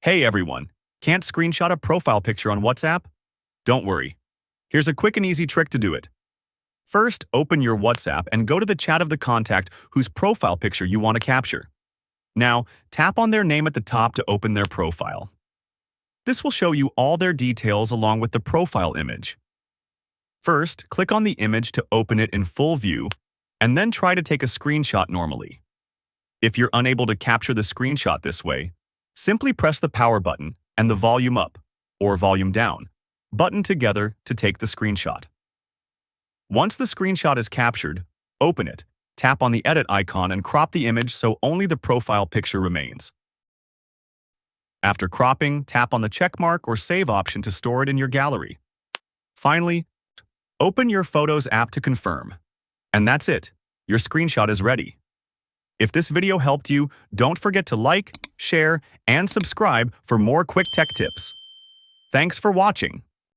Hey everyone, can't screenshot a profile picture on WhatsApp? Don't worry. Here's a quick and easy trick to do it. First, open your WhatsApp and go to the chat of the contact whose profile picture you want to capture. Now, tap on their name at the top to open their profile. This will show you all their details along with the profile image. First, click on the image to open it in full view, and then try to take a screenshot normally. If you're unable to capture the screenshot this way, simply press the power button and the volume up, or volume down, button together to take the screenshot. Once the screenshot is captured, open it, tap on the edit icon and crop the image so only the profile picture remains. After cropping, tap on the check mark or save option to store it in your gallery. Finally, open your Photos app to confirm. And that's it, your screenshot is ready. If this video helped you, don't forget to like, share, and subscribe for more quick tech tips. Thanks for watching.